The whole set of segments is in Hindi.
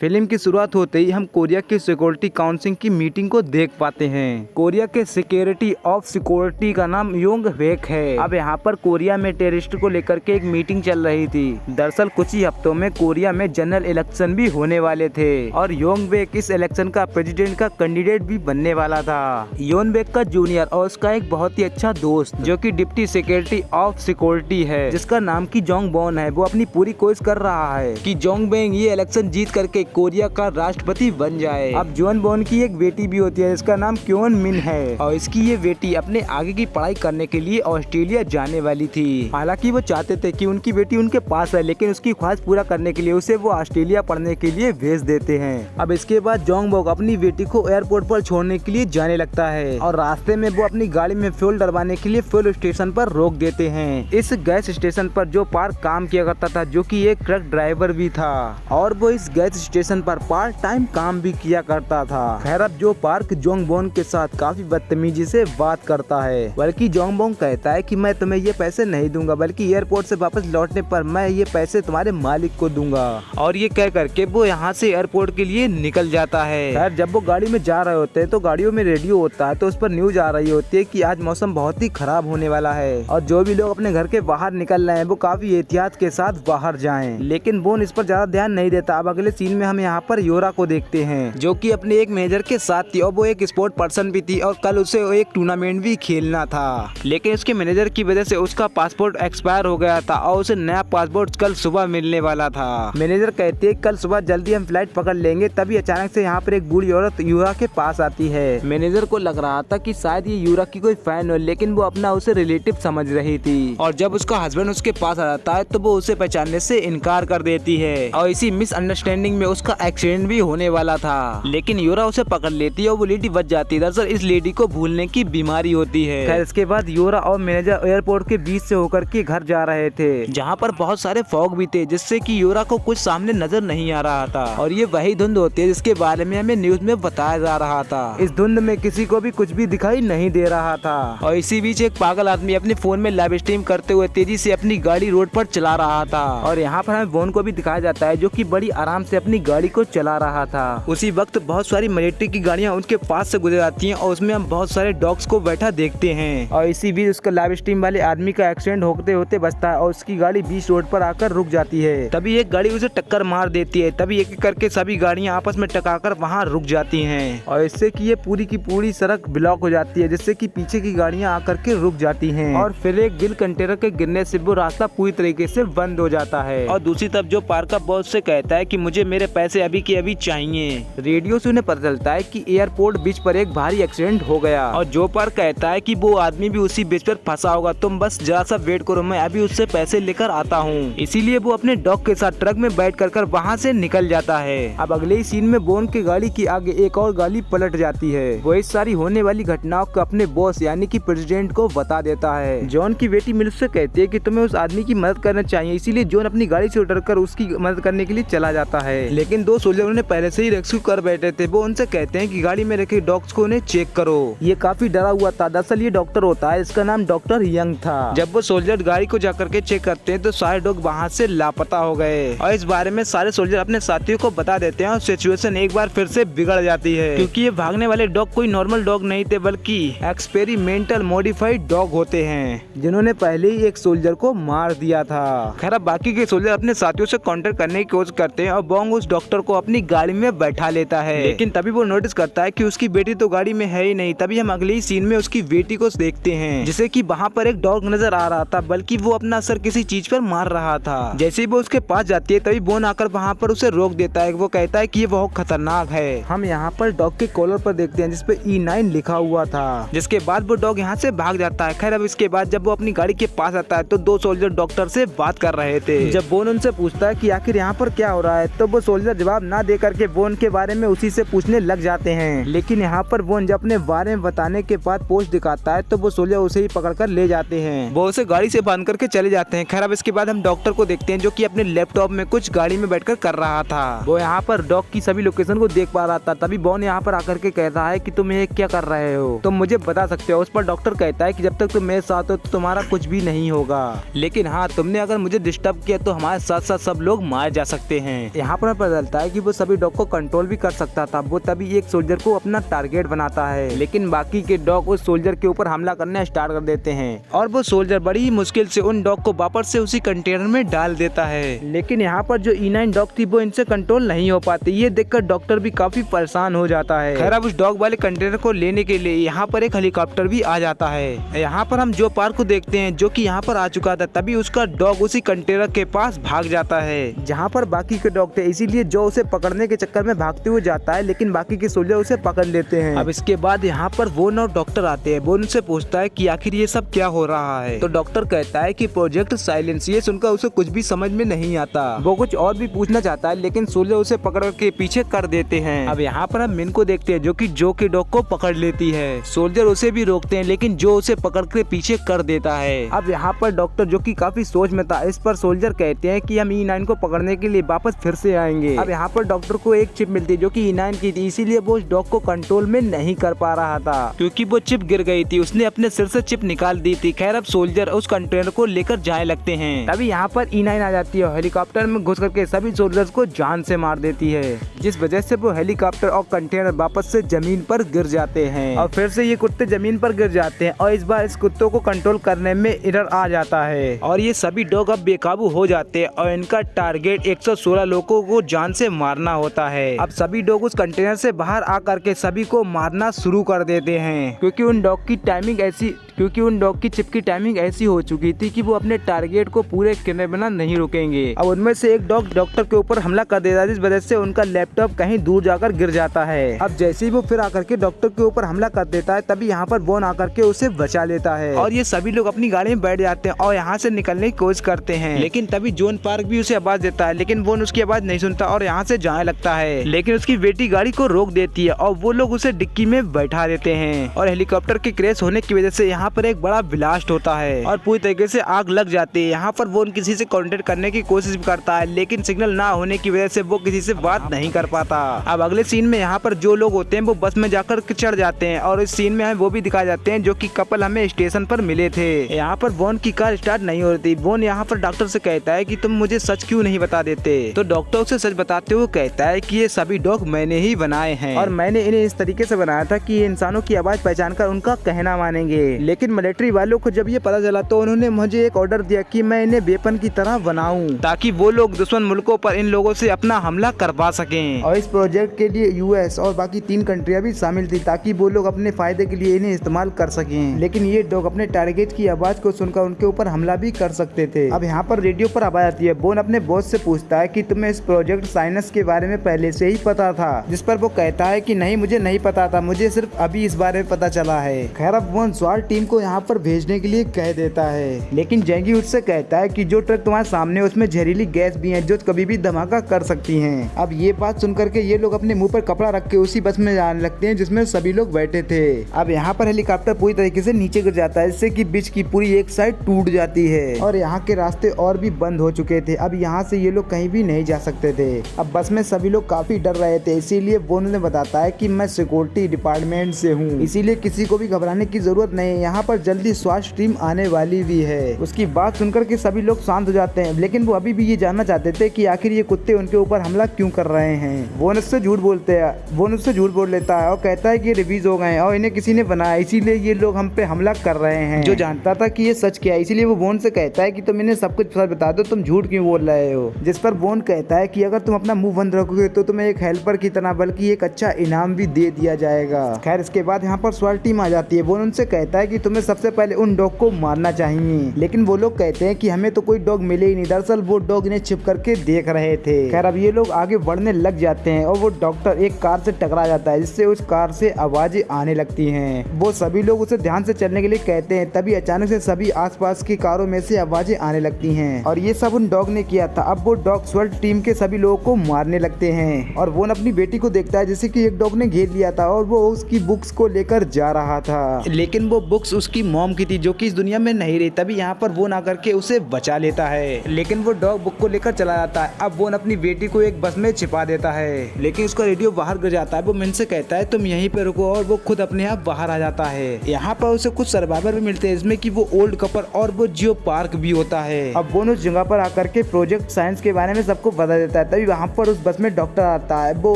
फिल्म की शुरुआत होते ही हम कोरिया के सिक्योरिटी काउंसिल की मीटिंग को देख पाते हैं। कोरिया के सिक्योरिटी ऑफ सिक्योरिटी का नाम योंग वेक है। अब यहाँ पर कोरिया में टेररिस्ट को लेकर के एक मीटिंग चल रही थी। दरअसल कुछ ही हफ्तों में कोरिया में जनरल इलेक्शन भी होने वाले थे और योंग वेक इस इलेक्शन का प्रेसिडेंट का कैंडिडेट भी बनने वाला था। योंग वेक का जूनियर और उसका एक बहुत ही अच्छा दोस्त जो कि डिप्टी सेक्रेटरी ऑफ सिक्योरिटी है, जिसका नाम की जोंग बॉन है, वो अपनी पूरी कोशिश कर रहा है कि जोंग बेंग ये इलेक्शन जीत करके कोरिया का राष्ट्रपति बन जाए। अब जोन बॉन की एक बेटी भी होती है जिसका नाम क्योन मिन है और इसकी ये बेटी अपने आगे की पढ़ाई करने के लिए ऑस्ट्रेलिया जाने वाली थी। हालांकि वो चाहते थे कि उनकी बेटी उनके पास है, लेकिन उसकी ख्वाहिश पूरा करने के लिए उसे वो ऑस्ट्रेलिया पढ़ने के लिए भेज देते हैं। अब इसके बाद जोंग बोक अपनी बेटी को एयरपोर्ट पर छोड़ने के लिए जाने लगता है और रास्ते में वो अपनी गाड़ी में फ्यूल डलवाने के लिए फ्यूल स्टेशन पर रोक देते हैं। इस गैस स्टेशन पर जो पार्क काम किया करता था, जो कि एक ट्रक ड्राइवर भी था और वो इस गैस स्टेशन पर पार्ट टाइम काम भी किया करता था। खैर अब जो पार्क जोंग बोन के साथ काफी बदतमीजी से बात करता है, बल्कि जोंग बोन कहता है कि मैं तुम्हें ये पैसे नहीं दूंगा, बल्कि एयरपोर्ट से वापस लौटने पर मैं ये पैसे तुम्हारे मालिक को दूंगा। और ये कह करके वो यहाँ से एयरपोर्ट के लिए निकल जाता है। खैर जब वो गाड़ी में जा रहे होते हैं तो गाड़ियों में रेडियो होता है, तो उस पर न्यूज आ रही होती है कि आज मौसम बहुत ही खराब होने वाला है और जो भी लोग अपने घर के बाहर निकल रहे हैं वो काफी एहतियात के साथ बाहर जाएं। लेकिन बोन इस पर ज्यादा ध्यान नहीं देता। अब अगले सीन में हम यहाँ पर योरा को देखते हैं जो कि अपने एक मैनेजर के साथ थी और वो एक स्पोर्ट पर्सन भी थी और कल उसे एक टूर्नामेंट भी खेलना था, लेकिन उसके मैनेजर की वजह से उसका पासपोर्ट एक्सपायर हो गया था और उसे नया पासपोर्ट कल सुबह मिलने वाला था। मैनेजर कहते हैं कल सुबह जल्दी हम फ्लाइट पकड़ लेंगे। तभी अचानक से यहाँ पर एक बूढ़ी औरत यूरा के पास आती है। मैनेजर को लग रहा था कि शायद ये यूरा की कोई फैन हो, लेकिन वो अपना उसे रिलेटिव समझ रही थी और जब उसका हस्बैंड उसके पास आ जाता है तो वो उसे पहचानने से इनकार कर देती है और इसी मिसअंडरस्टैंडिंग में उसका एक्सीडेंट भी होने वाला था। लेकिन यूरा उसे पकड़ लेती है और वो लेडी बच जाती है। दरअसल इस लेडी को भूलने की बीमारी होती है। खैर इसके बाद यूरा और मैनेजर एयरपोर्ट के बीच से होकर के घर जा रहे थे, जहाँ पर बहुत सारे फॉग भी थे, जिससे कि यूरा को कुछ सामने नजर नहीं आ रहा था और ये वही धुंध होती है जिसके बारे में हमें न्यूज में बताया जा रहा था। इस धुंध में किसी को भी कुछ भी दिखाई नहीं दे रहा था और इसी बीच एक पागल आदमी अपने फोन में लाइव स्ट्रीम करते हुए तेजी से अपनी गाड़ी रोड पर चला रहा था और यहाँ पर हमें बोन को भी दिखाया जाता है जो कि बड़ी आराम से अपनी गाड़ी को चला रहा था। उसी वक्त बहुत सारी मिलिट्री की गाड़ियां उनके पास से गुजर जाती हैं और उसमें हम बहुत सारे डॉग्स को बैठा देखते हैं और इसी बीच उसका लाइव स्ट्रीम वाले आदमी का एक्सीडेंट होते होते बचता है और उसकी गाड़ी बीच रोड पर आकर रुक जाती है। तभी एक गाड़ी उसे टक्कर मार देती है। तभी एक एक करके सभी गाड़ियां आपस में टकराकर वहां रुक जाती हैं और इससे कि ये पूरी की पूरी सड़क ब्लॉक हो जाती है, जिससे कि पीछे की गाड़ियां आकर के रुक जाती हैं और फिर एक गिल कंटेनर के गिरने से वो रास्ता पूरी तरीके से बंद हो जाता है। और दूसरी तरफ जो पार्क का बॉस से कहता है कि मुझे मेरे पैसे अभी के अभी चाहिए। रेडियो से उन्हें पता चलता है कि एयरपोर्ट बीच पर एक भारी एक्सीडेंट हो गया और जो पर कहता है कि वो आदमी भी उसी बीच पर फंसा होगा, तुम बस जरा सा वेट करो, मैं अभी उससे पैसे लेकर आता हूँ। इसीलिए वो अपने डॉग के साथ ट्रक में बैठ कर वहाँ से निकल जाता है। अब अगले ही सीन में बोन की गाड़ी की आगे एक और गाड़ी पलट जाती है। वो इस सारी होने वाली घटनाओं को अपने बॉस यानी कि प्रेसिडेंट को बता देता है। जॉन की बेटी मिल से कहती है कि तुम्हें उस आदमी की मदद करना चाहिए, इसीलिए जॉन अपनी गाड़ी से उतरकर उसकी मदद करने के लिए चला जाता है। लेकिन दो सोल्जर उन्हें पहले से ही रेस्क्यू कर बैठे थे। वो उनसे कहते हैं कि गाड़ी में रखे डॉग्स को उन्हें चेक करो। ये काफी डरा हुआ था। दरअसल ये डॉक्टर होता है, इसका नाम डॉक्टर यंग था। जब वो सोल्जर गाड़ी को जाकर के चेक करते हैं तो सारे डॉग वहाँ से लापता हो गए और इस बारे में सारे सोल्जर अपने साथियों को बता देते हैं और सिचुएशन एक बार फिर से बिगड़ जाती है, क्योंकि ये भागने वाले डॉग कोई नॉर्मल डॉग नहीं थे, बल्कि एक्सपेरिमेंटल मॉडिफाइड डॉग होते हैं जिन्होंने पहले ही एक सोल्जर को मार दिया था। खैर अब बाकी के सोल्जर अपने साथियों से कांटेक्ट करने की कोशिश करते हैं और बॉन्ग उस डॉक्टर को अपनी गाड़ी में बैठा लेता है, लेकिन तभी वो नोटिस करता है कि उसकी बेटी तो गाड़ी में है ही नहीं। तभी हम अगले ही सीन में उसकी बेटी को देखते हैं जिसे कि वहाँ पर एक डॉग नजर आ रहा था, बल्कि वो अपना सर किसी चीज पर मार रहा था। जैसे ही वो उसके पास जाती है तभी बोन आकर वहाँ पर उसे रोक देता है। वो कहता है कि ये बहुत खतरनाक है। हम यहाँ पर डॉग के कॉलर पर देखते हैं जिसपे E9 लिखा हुआ था, जिसके बाद वो डॉग यहाँ से भाग जाता है। खैर अब इसके बाद जब वो अपनी गाड़ी के पास आता है तो दो सोल्जर डॉक्टर से बात कर रहे थे। जब बोन उनसे पूछता है कि आखिर यहाँ पर क्या हो रहा है तो वो सोल्जर जवाब ना दे करके बोन के बारे में उसी से पूछने लग जाते हैं। लेकिन यहाँ पर बोन जब अपने बारे में बताने के बाद पोस्ट दिखाता है तो वो सोल्जर उसे ही पकड़कर ले जाते हैं। वो उसे गाड़ी से बांध करके चले जाते हैं। खैर अब इसके बाद हम डॉक्टर को देखते हैं जो कि अपने लैपटॉप में कुछ गाड़ी में बैठकर कर रहा था। वो यहाँ पर डॉग की सभी लोकेशन को देख पा रहा था। तभी बोन यहाँ पर आकर के कहता है कि तुम ये क्या कर रहे हो, तुम मुझे बता सकते हो। उस पर डॉक्टर कहता है कि जब तक तुम मेरे साथ हो तो तुम्हारा कुछ भी नहीं होगा, लेकिन हाँ तुमने अगर मुझे डिस्टर्ब किया तो हमारे साथ साथ सब लोग मारे जा सकते हैं। यहाँ पर पता चलता है कि वो सभी डॉग को कंट्रोल भी कर सकता था। वो तभी एक सोल्जर को अपना टारगेट बनाता है, लेकिन बाकी के डॉग उस सोल्जर के ऊपर हमला करना स्टार्ट कर देते हैं और वो सोल्जर बड़ी ही मुश्किल से उन डॉग को वापस से उसी कंटेनर में डाल देता है। लेकिन यहाँ पर जो E9 डॉग थी वो इनसे कंट्रोल नहीं हो पाती। ये देखकर डॉक्टर भी काफी परेशान हो जाता है। खैर अब उस डॉग वाले कंटेनर को लेने के लिए यहाँ पर एक हेलीकॉप्टर भी आ जाता है। यहाँ पर हम जो पार्क को देखते हैं जो कि यहाँ पर आ चुका था, तभी उसका डॉग उसी कंटेनर के पास भाग जाता है जहाँ पर बाकी के डॉग थे। इसीलिए जो उसे पकड़ने के चक्कर में भागते हुए जाता है, लेकिन बाकी के सोल्जर उसे पकड़ लेते हैं। अब इसके बाद यहाँ पर वोन और डॉक्टर आते हैं। वोन उनसे पूछता है कि आखिर ये सब क्या हो रहा है, तो डॉक्टर कहता है कि प्रोजेक्ट साइलेंस। ये सुनकर उसे कुछ भी समझ में नहीं आता। वो कुछ और भी पूछना चाहता है, लेकिन सोल्जर उसे पकड़ के पीछे कर देते हैं। अब यहाँ पर हम मिन को देखते हैं जो कि जो के डॉग को पकड़ लेती है। सोल्जर उसे भी रोकते हैं, लेकिन जो उसे पकड़ के पीछे कर देता है। अब यहाँ पर डॉक्टर जो कि काफी सोच में था, इस पर सोल्जर कहते हैं कि हम E9 को पकड़ने के लिए वापस फिर से आएंगे। अब यहाँ पर डॉक्टर को एक चिप मिलती है जो कि E9 की थी, इसीलिए वो उस डॉग को कंट्रोल में नहीं कर पा रहा था क्योंकि वो चिप गिर गई थी। उसने अपने सिर से चिप निकाल दी थी। खैर अब सोल्जर उस कंटेनर को लेकर जाने लगते हैं। तभी यहाँ पर E9 आ जाती है, हेलीकॉप्टर में घुस करके सभी सोल्जर्स को जान से मार देती है, जिस वजह से वो हेलीकॉप्टर और कंटेनर वापस से जमीन पर गिर जाते हैं। और फिर से ये कुत्ते जमीन पर गिर जाते हैं और इस बार इस कुत्तों को कंट्रोल करने में एरर आ जाता है और ये सभी डॉग अब बेकाबू हो जाते हैं और इनका टारगेट 116 लोगों को जान से मारना होता है। अब सभी डॉग उस कंटेनर से बाहर आकर के सभी को मारना शुरू कर देते हैं क्योंकि उन डॉग की चिप की टाइमिंग ऐसी हो चुकी थी कि वो अपने टारगेट को पूरे करने बिना नहीं रुकेंगे। अब उनमें से एक डॉग डॉक्टर के ऊपर हमला कर देता है, जिस वजह से उनका लैपटॉप कहीं दूर जाकर गिर जाता है। अब जैसे ही वो फिर आकर के डॉक्टर के ऊपर हमला कर देता है, तभी यहाँ पर वोन आकर के उसे बचा लेता है और ये सभी लोग अपनी गाड़ी में बैठ जाते हैं और यहाँ से निकलने की कोशिश करते हैं। लेकिन तभी जॉन पार्क भी उसे आवाज देता है, लेकिन वोन उसकी आवाज नहीं सुनता और यहाँ से जाने लगता है। लेकिन उसकी बेटी गाड़ी को रोक देती है और वो लोग उसे डिक्की में बैठा देते हैं और हेलीकॉप्टर के क्रैश होने की वजह से यहाँ पर एक बड़ा ब्लास्ट होता है और पूरी तरीके से आग लग जाती है। यहाँ पर वो किसी से कांटेक्ट करने की कोशिश करता है, लेकिन सिग्नल ना होने की वजह से वो किसी से बात नहीं कर पाता। अब अगले सीन में यहाँ पर जो लोग होते हैं वो बस में जाकर चढ़ जाते हैं और इस सीन में हमें वो भी दिखाए जाते हैं जो कि कपल हमें स्टेशन पर मिले थे। यहाँ पर वोन की कार स्टार्ट नहीं हो रही। वोन यहाँ पर डॉक्टर से कहता है कि तुम मुझे सच क्यों नहीं बता देते, तो डॉक्टर उसे सच बताते हुए कहता है कि ये सभी डॉग मैंने ही बनाए हैं और मैंने इन्हें इस तरीके से बनाया था कि इंसानों की आवाज पहचान कर उनका कहना मानेंगे। लेकिन मिलिट्री वालों को जब ये पता चला तो उन्होंने मुझे एक ऑर्डर दिया कि मैं इन्हें वेपन की तरह बनाऊं ताकि वो लोग दुश्मन मुल्कों पर इन लोगों से अपना हमला करवा सकें। और इस प्रोजेक्ट के लिए US और बाकी 3 कंट्रियां भी शामिल थी ताकि वो लोग अपने फायदे के लिए इन्हें इस्तेमाल कर सकें। लेकिन ये डॉग अपने टारगेट की आवाज को सुनकर उनके ऊपर हमला भी कर सकते थे। अब यहाँ पर रेडियो पर आवाज आती है। वोन अपने बॉस से पूछता है कि तुम्हें इस प्रोजेक्ट साइनस के बारे में पहले से ही पता था, जिस पर वो कहता है कि नहीं, मुझे नहीं पता था, मुझे सिर्फ अभी इस बारे में पता चला है। खैर अब वोन स्वाट टीम को यहाँ पर भेजने के लिए कह देता है, लेकिन जेंगी उससे कहता है कि जो ट्रक तुम्हारे सामने उसमें जहरीली गैस भी है जो कभी भी धमाका कर सकती हैं। अब ये बात सुनकर के ये लोग अपने मुंह पर कपड़ा रख के उसी बस में जाने लगते हैं जिसमें सभी लोग बैठे थे। अब यहाँ पर हेलीकॉप्टर पूरी तरीके से नीचे गिर जाता है, जिससे कि बीच की पूरी एक साइड टूट जाती है और यहाँ के रास्ते और भी बंद हो चुके थे। अब यहाँ से ये लोग कहीं भी नहीं जा सकते थे। अब बस में सभी लोग काफी डर रहे थे, इसीलिए वोन ने बताता है कि मैं सिक्योरिटी डिपार्टमेंट से हूँ, इसीलिए किसी को भी घबराने की जरूरत नहीं है। यहाँ पर जल्दी स्वास्थ्य टीम आने वाली भी है। उसकी बात सुनकर के सभी लोग शांत हो जाते हैं, लेकिन वो अभी भी ये जानना चाहते थे कि आखिर ये कुत्ते उनके ऊपर हमला क्यों कर रहे हैं। वोन उससे झूठ बोल लेता है और कहता है कि रिवीज हो गए और इन्हें किसी ने बनाया, इसीलिए ये लोग हम पे हमला कर रहे हैं। जो जानता था कि ये सच क्या है, इसीलिए वो वोन से कहता है कि तुम इन्हें सब कुछ सच बता दो, तुम झूठ क्यों बोल रहे हो। जिस पर वोन कहता है कि अगर तुम अपना मुंह बंद रखोगे तो तुम्हें एक हेल्पर की तरह बल्कि एक अच्छा इनाम भी दे दिया जाएगा। खैर इसके बाद यहाँ पर स्वाट टीम आ जाती है। वोन उनसे कहता है कि तुम्हें सबसे पहले उन डॉग को मारना चाहिए, लेकिन वो लोग कहते हैं कि हमें तो कोई डॉग मिले ही नहीं, दरअसल वो डॉग इन्हें छिप करके देख रहे थे। खैर अब ये लोग आगे बढ़ने लग जाते हैं और वो डॉक्टर एक कार से टकरा जाता है, जिससे उस कार से आवाजें आने लगती हैं। वो सभी लोग उसे ध्यान से चलने के लिए कहते हैं, तभी अचानक से सभी आसपास की कारों में से आवाजें आने लगती हैं और ये सब उन डॉग ने किया था। अब वो डॉग स्वॉट टीम के सभी लोगों को मारने लगते हैं और वो अपनी बेटी को देखता है जिसे कि एक डॉग ने घेर लिया था और वो उसकी बुक्स को लेकर जा रहा था, लेकिन वो बुक्स बुक्स उसकी मॉम की थी जो कि इस दुनिया में नहीं रही। तभी यहाँ पर वो ना करके उसे बचा लेता है, लेकिन वो डॉग बुक को लेकर चला जाता है। अब वो अपनी बेटी को एक बस में छिपा देता है, लेकिन उसका रेडियो बाहर गिर जाता है। वो मिन से कहता है तुम यहीं पे रुको और वो खुद अपने आप बाहर आ जाता है। यहाँ पर उसे कुछ सर्वाइवर भी मिलते हैं जिसमें कि वो ओल्ड कपर और वो जियो पार्क भी होता है। अब वो उस जगह पर आकर के प्रोजेक्ट साइंस के बारे में सबको बता देता है। तभी वहाँ पर उस बस में डॉक्टर आता है, वो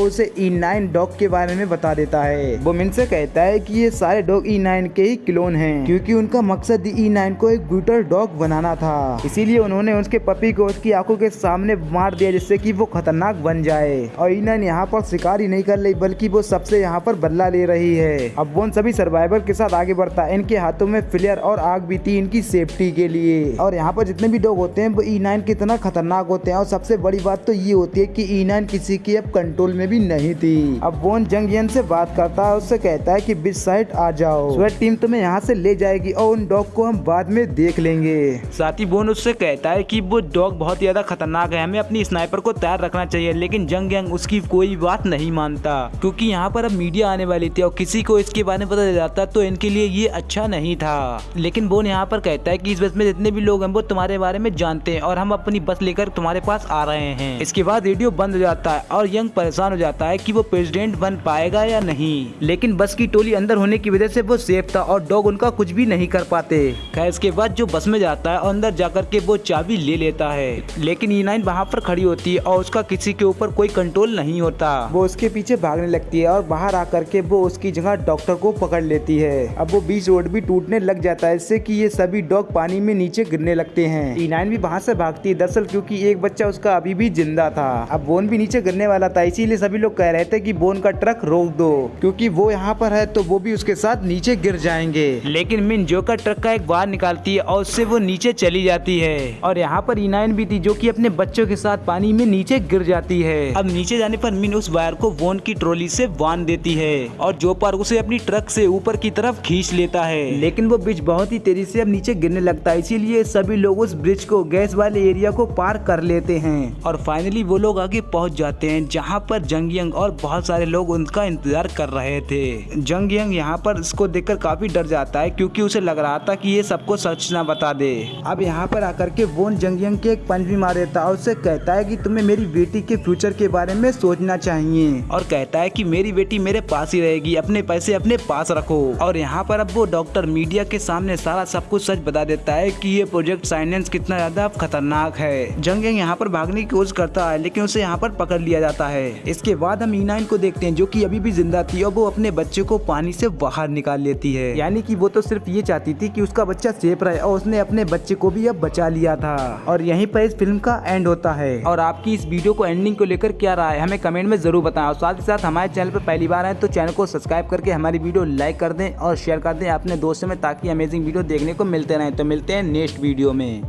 उसे E9 डॉग के बारे में बता देता है। वो मिन से कहता है कि ये सारे डॉग E9 के ही क्लोन हैं, क्योंकि उनका मकसद E9 को एक ब्रूटल डॉग बनाना था। इसीलिए उन्होंने उसके पपी को उसकी आंखों के सामने मार दिया जिससे कि वो खतरनाक बन जाए। और E9 यहाँ पर शिकार ही नहीं कर रही बल्कि वो सबसे यहाँ पर बदला ले रही है। अब वो सभी सर्वाइवर के साथ आगे बढ़ता है। इनके हाथों में फ्लेयर और आग भी थी इनकी सेफ्टी के लिए। और यहाँ पर जितने भी डॉग होते हैं वो E9 की तरह खतरनाक होते हैं। और सबसे बड़ी बात तो ये होती है कि E9 किसी की अब कंट्रोल में भी नहीं थी। अब वो जंगियन से बात करता है, उससे कहता है कि बीच साइड आ जाओ, स्वेट टीम तुम्हें यहाँ से ले जाएगी और उन डॉग को हम बाद में देख लेंगे। साथ ही बोन उससे कहता है कि वो डॉग बहुत ज्यादा खतरनाक है, हमें अपनी स्नाइपर को तैयार रखना चाहिए। लेकिन जंग यंग उसकी कोई बात नहीं मानता, क्योंकि यहाँ पर अब मीडिया आने वाली थी और किसी को इसके बारे में पता चल जाता तो इनके लिए ये अच्छा नहीं था। लेकिन बोन यहाँ पर कहता है कि इस बस में जितने भी लोग हैं वो तुम्हारे बारे में जानते हैं और हम अपनी बस लेकर तुम्हारे पास आ रहे हैं। इसके बाद रेडियो बंद हो जाता है और यंग परेशान हो जाता है कि वो प्रेसिडेंट बन पाएगा या नहीं। लेकिन बस की टोली अंदर होने की वजह से वो सेफ था और डॉग उनका कुछ भी नहीं कर पाते। खैर इसके बाद जो बस में जाता है और अंदर जाकर के वो चाबी ले लेता है, लेकिन E9 वहाँ पर खड़ी होती है और उसका किसी के ऊपर कोई कंट्रोल नहीं होता। वो उसके पीछे भागने लगती है और बाहर आकर के वो उसकी जगह डॉक्टर को पकड़ लेती है। अब वो बीच रोड भी टूटने लग जाता है, इससे कि ये सभी डॉग पानी में नीचे गिरने लगते हैं। E9 भी वहाँ से भागती है, दरअसल क्योंकि एक बच्चा उसका अभी भी जिंदा था। अब बोन भी नीचे गिरने वाला था, इसीलिए सभी लोग कह रहे थे कि बोन का ट्रक रोक दो, क्योंकि वो यहाँ पर है तो वो भी उसके साथ नीचे गिर जाएंगे। लेकिन मिन जो का ट्रक का एक बार निकालती है और उससे वो नीचे चली जाती है। और यहाँ पर E9 भी थी जो कि अपने बच्चों के साथ पानी में नीचे गिर जाती है। अब नीचे जाने पर मिन उस वायर को वोन की ट्रॉली से बांध देती है और जो पार्क उसे अपनी ट्रक से ऊपर की तरफ खींच लेता है। लेकिन वो ब्रिज बहुत ही तेजी से अब नीचे गिरने लगता है, इसीलिए सभी लोग उस ब्रिज को गैस वाले एरिया को पार कर लेते हैं। और फाइनली वो लोग आगे पहुंच जाते हैं जहाँ पर जंग यंग और बहुत सारे लोग उनका इंतजार कर रहे थे। जंग यंग यहाँ पर इसको देखकर काफी डर जाता है, क्योंकि उसे लग रहा था कि ये सबको सच ना बता दे। अब यहाँ पर आकर के वोन जंग यंग के एक पंच भी मार देता है और उससे कहता है कि तुम्हें मेरी बेटी के फ्यूचर के बारे में सोचना चाहिए, और कहता है कि मेरी बेटी मेरे पास ही रहेगी, अपने पैसे अपने पास रखो। और यहाँ पर अब वो डॉक्टर मीडिया के सामने सारा सब कुछ सच बता देता है कि ये प्रोजेक्ट साइनेंस कितना ज्यादा खतरनाक है। जंग यंग यहाँ पर भागने की कोशिश करता है, लेकिन उसे यहाँ पर पकड़ लिया जाता है। इसके बाद हम E9 को देखते हैं जो कि अभी भी जिंदा थी और वो अपने बच्चे को पानी से बाहर निकाल लेती है। यानी कि वो तो सिर्फ ये चाहती थी कि उसका बच्चा सेफ रहे और उसने अपने बच्चे को भी अब बचा लिया था। और यहीं पर इस फिल्म का एंड होता है। और आपकी इस वीडियो को एंडिंग को लेकर क्या राय है हमें कमेंट में जरूर बताएं। और साथ ही साथ हमारे चैनल पर पहली बार आए तो चैनल को सब्सक्राइब करके हमारी वीडियो लाइक कर दें और शेयर कर दें अपने दोस्तों में, ताकि अमेजिंग वीडियो देखने को मिलते रहें। तो मिलते हैं नेक्स्ट वीडियो में।